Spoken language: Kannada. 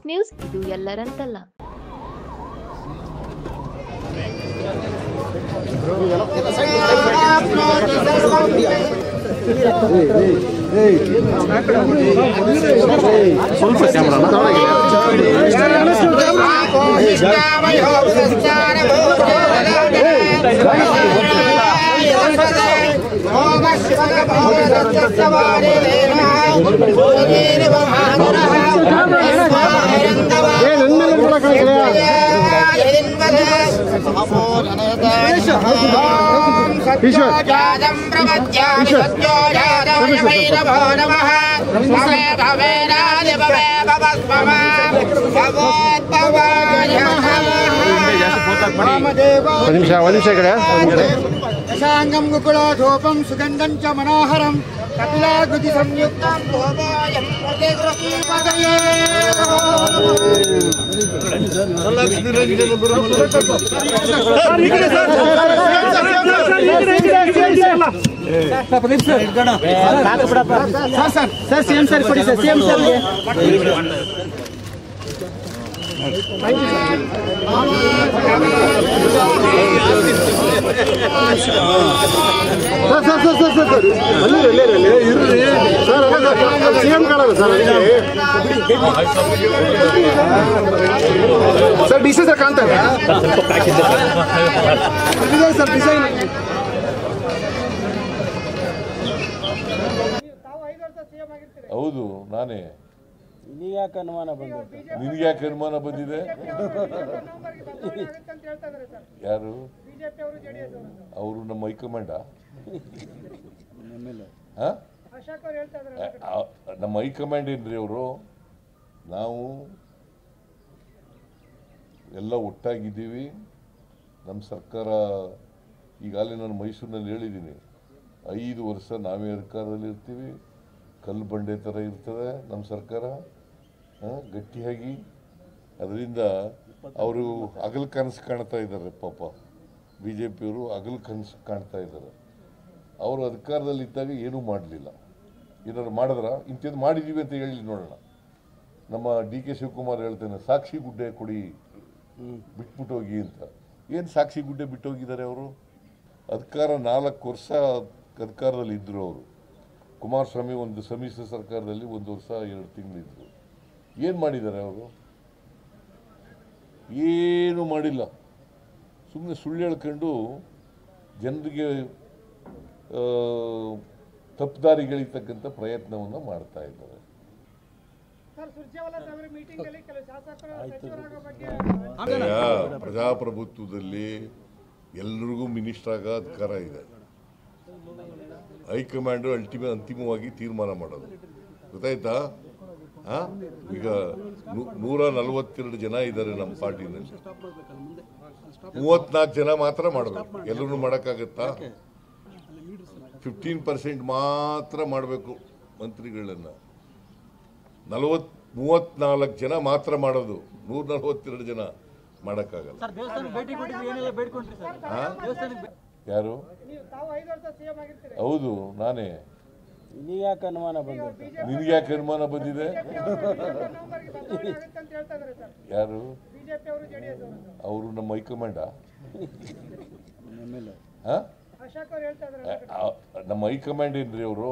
ನ್ಯೂಸ್, ಇದು ಎಲ್ಲರಂತಲ್ಲ. ಸ್ವಲ್ಪ यशांगम गुकुलाधोपम सुगंधं च मनोहरं कपिलाकृति संयुक्तं भोपायं प्रतिगृहीपदये सर सीएम सर कोडी sir CM sir sir DC sir Kanta sir design ಹೌದು ನಾನೇ. ನಿನಗ್ಯಾಕೆ ಅನುಮಾನ ಬಂದಿದೆ? ನಿನಗ್ಯಾಕೆ ಅನುಮಾನ ಬಂದಿದೆ? ಯಾರು ಅವರು? ನಮ್ಮ ಹೈಕಮಾಂಡ. ನಮ್ಮ ಹೈಕಮಾಂಡ್ ಏನ್ರಿ ಅವರು? ನಾವು ಎಲ್ಲ ಒಟ್ಟಾಗಿದ್ದೀವಿ. ನಮ್ಮ ಸರ್ಕಾರ ಈಗಾಗಲೇ ನಾನು ಮೈಸೂರಿನಲ್ಲಿ ಹೇಳಿದ್ದೀನಿ, 5 ವರ್ಷ ನಾವೇ ಅಧಿಕಾರದಲ್ಲಿ ಇರ್ತೀವಿ. ಕಲ್ಲು ಬಂಡೆ ಥರ ಇರ್ತದೆ ನಮ್ಮ ಸರ್ಕಾರ, ಗಟ್ಟಿಯಾಗಿ. ಅದರಿಂದ ಅವರು ಹಗಲು ಕನಸು ಕಾಣ್ತಾ ಇದ್ದಾರೆ. ಪಾಪ ಬಿ ಜೆ ಪಿಯವರು ಹಗಲು ಕನಸು ಕಾಣ್ತಾ ಇದ್ದಾರೆ. ಅವರು ಅಧಿಕಾರದಲ್ಲಿ ಇದ್ದಾಗ ಏನೂ ಮಾಡಲಿಲ್ಲ. ಏನಾದ್ರು ಮಾಡಿದ್ರ? ಇಂಥದ್ದು ಮಾಡಿದ್ದೀವಿ ಅಂತ ಹೇಳಿ ನೋಡೋಣ. ನಮ್ಮ ಡಿ ಕೆ ಶಿವಕುಮಾರ್ ಹೇಳ್ತೇನೆ, ಸಾಕ್ಷಿ ಗುಡ್ಡೆ ಕೊಡಿ, ಬಿಟ್ಬಿಟ್ಟು ಹೋಗಿ ಅಂತ. ಏನು ಸಾಕ್ಷಿ ಗುಡ್ಡೆ ಬಿಟ್ಟು ಹೋಗಿದ್ದಾರೆ ಅವರು? ಅಧಿಕಾರ 4 ವರ್ಷ ಅಧಿಕಾರದಲ್ಲಿ ಇದ್ದರು ಅವರು. ಕುಮಾರಸ್ವಾಮಿ ಒಂದು ಸಮ್ಮಿಶ್ರ ಸರ್ಕಾರದಲ್ಲಿ 1 ವರ್ಷ 2 ತಿಂಗಳಿದ್ರು. ಏನು ಮಾಡಿದ್ದಾರೆ ಅವರು? ಏನೂ ಮಾಡಿಲ್ಲ. ಸುಮ್ಮನೆ ಸುಳ್ಳು ಹೇಳ್ಕೊಂಡು ಜನರಿಗೆ ತಪ್ಪುದಾರಿಗಳಿರ್ತಕ್ಕಂಥ ಪ್ರಯತ್ನವನ್ನು ಮಾಡ್ತಾ ಇದ್ದಾರೆ. ಪ್ರಜಾಪ್ರಭುತ್ವದಲ್ಲಿ ಎಲ್ರಿಗೂ ಮಿನಿಸ್ಟರ್ ಆಗೋ ಅಧಿಕಾರ ಇದೆ. ಹೈಕಮಾಂಡು ಅಂತಿಮವಾಗಿ ತೀರ್ಮಾನ ಮಾಡೋದು, ಗೊತ್ತಾಯ್ತಾ? ಈಗ 142 ಜನ ಇದ್ದಾರೆ ನಮ್ಮ ಪಾರ್ಟಿನಲ್ಲಿ. 34 ಜನ ಮಾತ್ರ ಮಾಡಬೇಕು. ಎಲ್ಲರೂ ಮಾಡೋಕ್ಕಾಗತ್ತಾ? 15% ಮಾತ್ರ ಮಾಡಬೇಕು ಮಂತ್ರಿಗಳನ್ನು. 34 ಜನ ಮಾತ್ರ ಮಾಡೋದು. 142 ಜನ ಮಾಡೋಕ್ಕಾಗಲ್ಲ. ಯಾರು? ಹೌದು ನಾನೇ. ನಿನಗ್ಯಾಕೆ ಅನುಮಾನ ಬಂದಿದೆ? ನಿನಗ್ಯಾಕೆ ಅನುಮಾನ ಬಂದಿದೆ? ಯಾರು? ಅವರು ನಮ್ಮ ಹೈಕಮಾಂಡ. ನಮ್ಮ ಹೈಕಮಾಂಡ್ ಏನ್ರಿ ಅವರು?